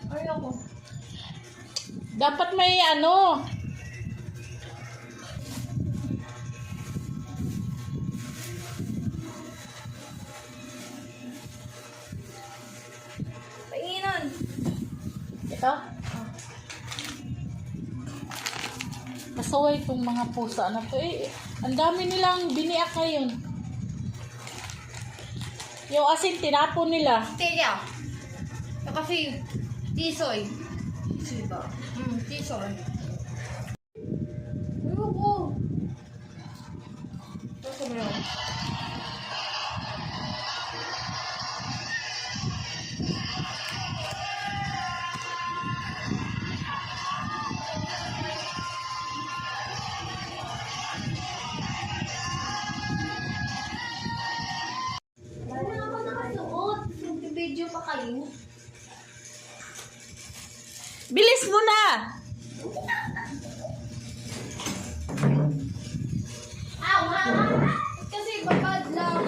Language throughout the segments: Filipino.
Ayoko. Dapat may ano. Painginan. Ito? Pasaway itong mga pusa na to. Ang dami nilang biniak ngayon. Yung asin, tinapon nila. Telia. Kasi, tisoy. Diba? Tisoy. Ayoko. Gusto mo yun? Wala ako nakasuot. Nag-video pa kayo. Bilis mo na! Kasi babad lang.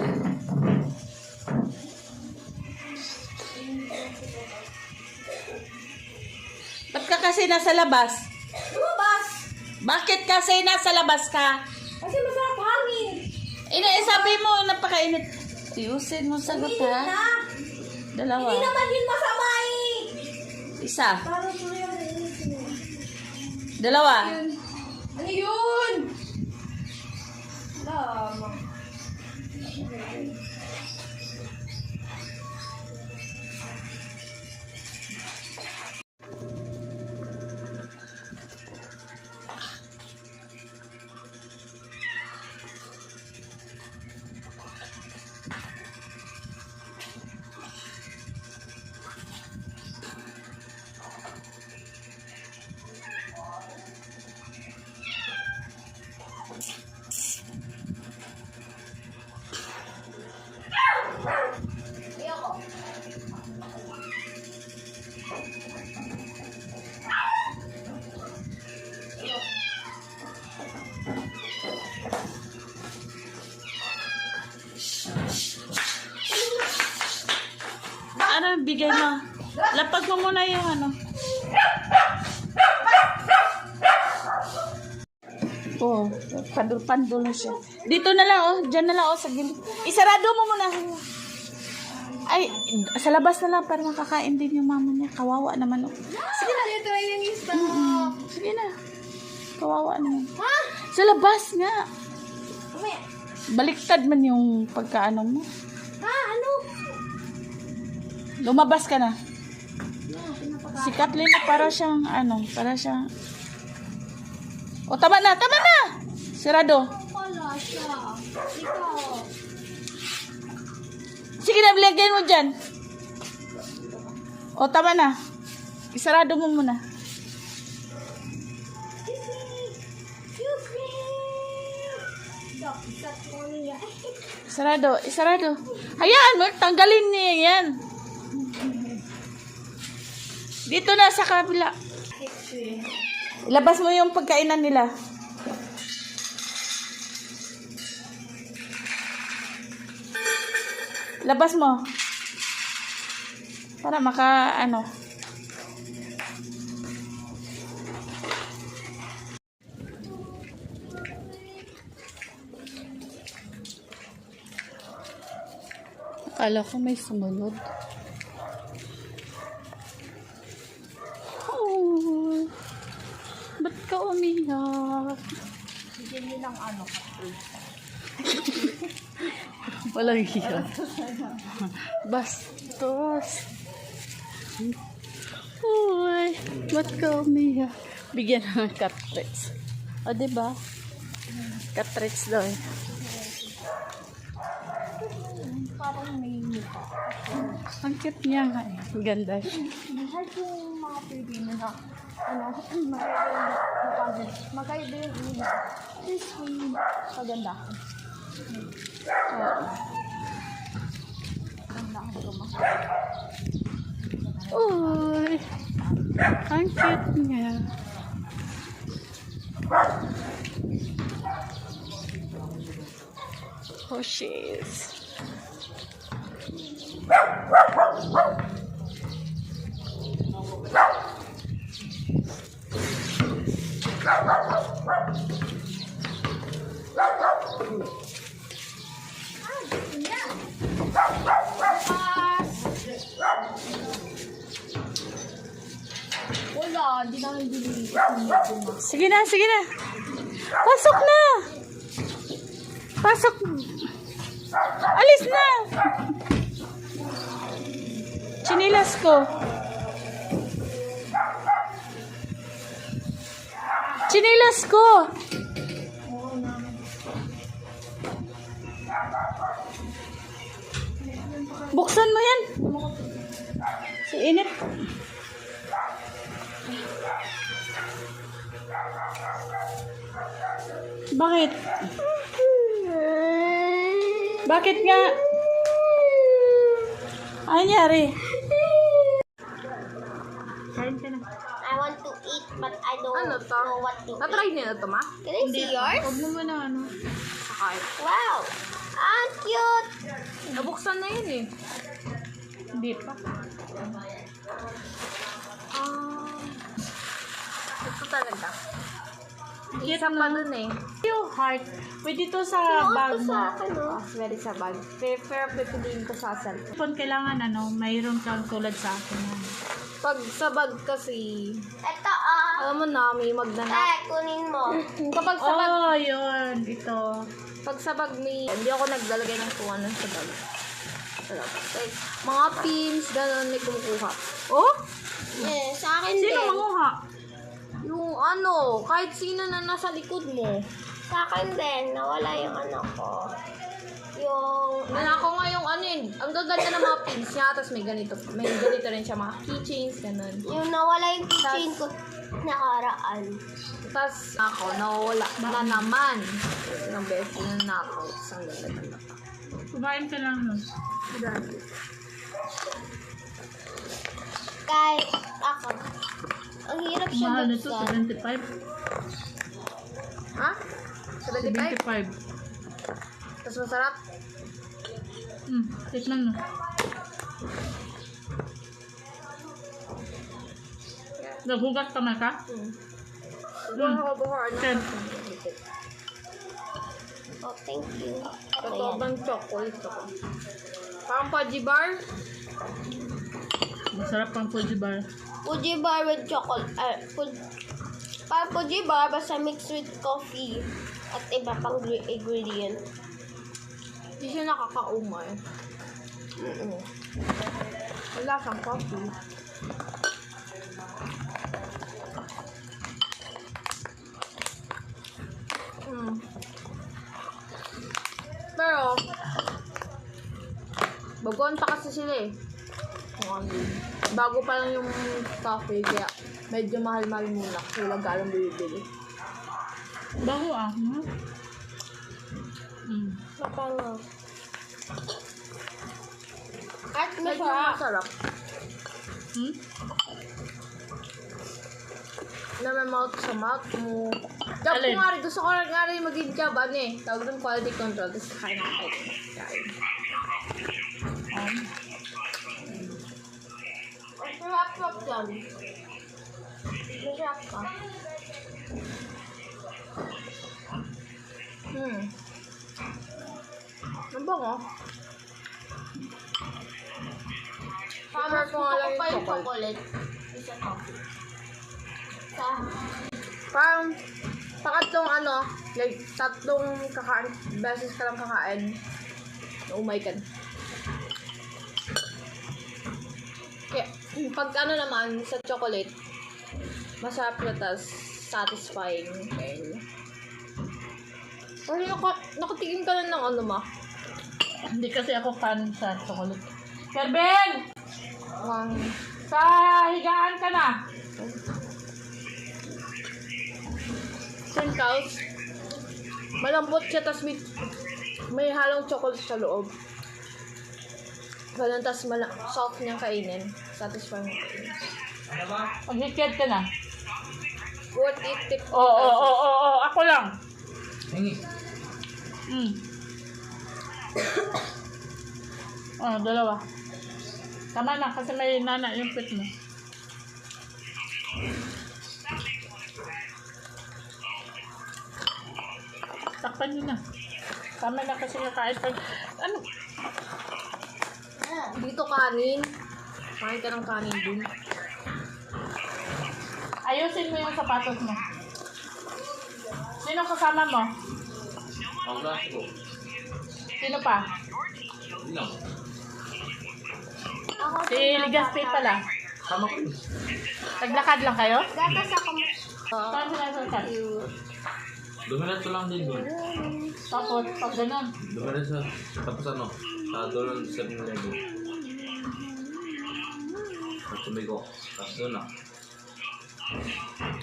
Ba't ka kasi nasa labas? Lumabas. Bakit kasi nasa labas ka? Kasi masarap hangin. Sabi mo, napakainit. Tiyusin mo sagot Hindi ha. na. Dalawa. Hindi naman yun masama eh. Isa. Parang tuloy ang nainis mo. Dalawa. Ano yun? Lama. Ayoko. Ano, bigay mo? Lapag mo muna yung ano. Oh, pandul-pandul na siya. Dito na lang, oh. Diyan na lang, oh, sa gilid. Isarado mo muna. Ay, sa labas na lang para makakain din yung mama niya. Kawawa naman, oh. Sige na. Ito ay yung isa. Sige na. Kawawa naman. Ha? Sa labas nga. Umaya. Baliktad man yung pagkaano mo. Ha? Ano? Lumabas ka na. Si Kathleen para siyang, ano, para siyang... O, tama na, tama na! Sirado. Wala siya. Ikaw. Sige na, bilagyan mo dyan. O, tama na. Isarado mo muna. Excuse me. Dapat ko niya. Isarado, isarado. Hayaan mo, tanggalin niya yan. Dito na sa kabila. Ilabas mo yung pagkainan nila. Labas mo. Para maka, ano. Akala ko may sumunod. Oh, ba't ka umiyak? Bigyan niyo ng ano. Walang hiya. Bastos. Uy, ba't ka umiyak? Bigyan ng cartridge. O, diba? Cartridge daw eh. Parang may mukha. Ang cute niya nga eh. Ang ganda siya. Mahal yung mga Pilipino na ano, magkaiba yung una. This yung kaganda. Oo. Ganda ang guma. Uy, ang cute niya. Oh, she is. Wala, di namin binili. Sige na, sige na. Pasok na. Pasok. Alis na. Chinilas ko. Chinilas ko. Buksan mo yan. Si init. Bakit? Bakit nga? Ay, nangyari. Kain ka na. I want to eat, but I don't Ano to? know what to eat. Natry niyo na to, ma? Can I see yours? Huwag mo muna ano. Sakay. Wow! Ah, cute! Nabuksan na yun eh. Hindi pa. Ito talaga. Cute Isa pa dun eh. Yung heart. Pwede to sa Cute bag to mo. sa akin, no? Very sa bag. Pero pipiliin ko sa cell. Kung kailangan ano, mayroon kang tulad sa akin. Pag sa bag kasi, Ito, ah. alam mo na, may magdana. Kunin mo. Kapag sa bag, Oh, yun. Ito. pag sa bag may, hindi ako naglalagay ng kung ano sa bag. Like, mga pins, gano'n may kumukuha. Oh? Eh, sa akin Sino din. manguha? Yung ano, kahit sino na nasa likod mo. Sa akin din. Nawala yung ano ko. Yung... Ako nga yung ano yun, ang gaganda ng mga pins niya, tapos may ganito rin siya, mga keychains, gano'n. Yung nawala yung kitchen ko. Nakaraan. Tapos ako, nawala na naman. Ilang beses na ako. Isang ganda na. Kumain ka lang nun. Kahit ako. Ang hirap siya Mahal na to, buksan. 75. Ha? 75? 75. Tapos masarap? Tikman mo. Nagugat ka na ka? Buwan ako buhar. Ten. Oh, thank you. Ito yan. Katobang chocolate ako. Parang Pudgy Bar. Masarap pang Fuji bar. Fuji bar with chocolate. Parang Fuji bar basta mixed with coffee at iba pang ingredient. Hindi siya nakakaumay. Wala siyang coffee. Pero, baguhan pa kasi sila eh. Bago pa lang yung coffee, kaya medyo mahal-mahal muna. Kaya galang bibili. Bago ah. Mapango. At Medyo masarap. masarap. Namamouth sa mouth mo. Job ko Alin? nga rin. Gusto ko nga rin maging job. Ano eh. Tawag ng quality control. Tapos kain na kain. Masarap yan. Masarap ka. Ang bango. Mas ko nga lang gusto ko pa yung yung chocolate. Isa to. Sa... Parang pangatlong ano, like tatlong beses ka lang kakain. Umay ka. Kaya, pag ano naman sa chocolate, masarap na tas satisfying. Or nakatingin ka lang ng ano ma? Hindi kasi ako fan sa chocolate. Kerben! Sa higaan ka na. Cows. Malambot siya, tas may halong chocolate sa loob. Ganun, tas soft niyang kainin. Satisfying mo kainin. Mag-hikit ka na. Worth it, tip. Oo. Ako lang. Dalawa. Tama na kasi may nana yung pit mo. Takpan nyo na. Tama na kasi kakain pa. Ano? Dito kanin. Kain ka ng kanin dun. Ayusin mo yung sapatos mo. Sino kasama mo? Ang klase ko. Sino pa? Hindi lang. Ako Si Ligaspi pala. Sama ko. Naglakad lang kayo? gatas ako. Saan sila sa Dumiretso lang din doon. Tapos, pag ganun. Dumiretso. Tapos ano? Sa doon sa 7-Eleven. Tapos sumigo. Tapos doon na.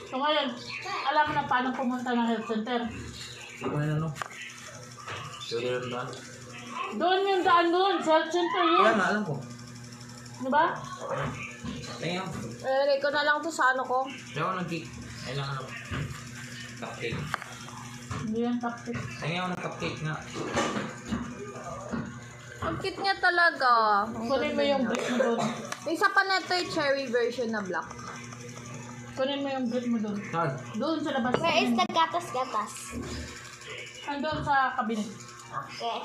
So ngayon, alam mo na paano pumunta ng health center. Hindi ko na ano. Sure yun ba? Doon yung daan doon, sa health center Kaya yun. nga, alam ko. Di ba? Tingnan mo. Ko na lang to sa ano ko. Kaya ko ng-cake. Ay lang ano. Cupcake. Hindi yan tapos. Tingnan ko ng cupcake nga. Ang cute niya talaga. Kunin mo yung brick mo doon. May isa pa na ito yung cherry version na black. Kunin mo yung brick mo doon. Saan? Doon sa labas. Where is the gatas? Andun sa cabinet. Okay.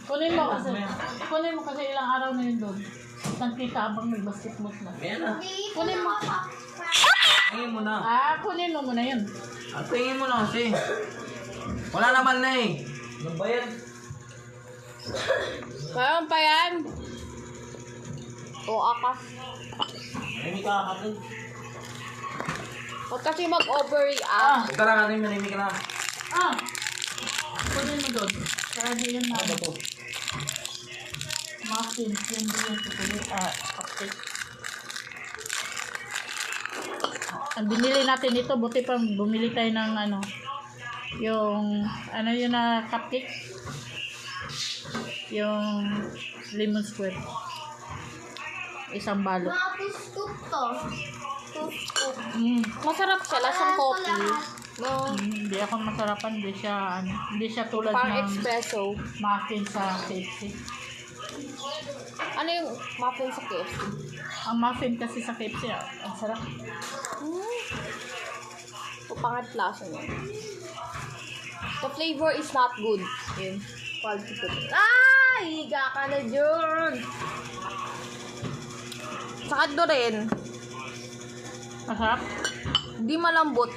Kunin mo kasi ilang araw na yun doon. Isang kita habang may basketball na. Ayan na. Kunin mo. Tingin mo na. Kunin mo muna yun. At tingin mo na kasi. Wala naman na eh. Ano ba yan? Kaya pa yan. O akas. Nanimik ka kakatid. Huwag kasi mag-overreact. Huwag ka na kanin, nanimik ka na. Kunin mo doon. Kaya di yun na. Ano ba to? Muffin. Yun di yun. Cupcake. Ang binili natin ito, buti pa bumili tayo ng ano. Yung, ano yun na cupcake? Yung lemon square. Isang balot. Mga two-scoop to. Two-scoop. Masarap siya. Lasang coffee. No. Hindi ako masarapan. Hindi siya tulad Parang ng espresso. muffin sa KFC. Ano yung muffin sa KFC? Ang muffin kasi sa KFC, ang sarap. Pangat lasa niya. The flavor is not good. Yun. Quality ko. Higa ka na dyan. Sakad do rin. Masarap? Di malambot.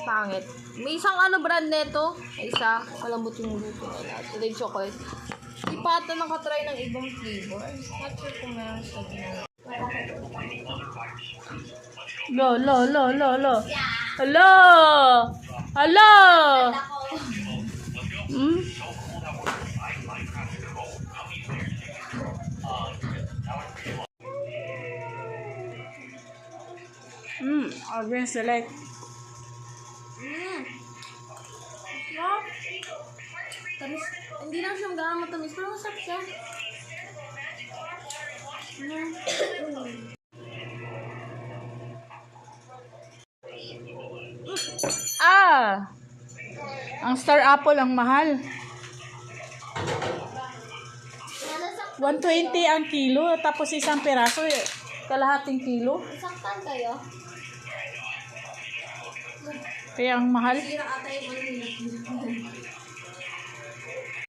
Pangit. May isang ano brand neto. May isa. Malambot yung luto nila. Ito yung chocolate. Di pa ata nakatry ng ibang flavor. Not sure kung meron sa ginawa. Lo. Hello! Hmm? Again select. Tamis. Hindi na siya gano'ng matamis. Pero masarap siya. Ang Star Apple ang mahal. 120 ang kilo, tapos isang peraso, kalahating kilo. Saktan kayo? Kaya ang mahal. Sira ata yung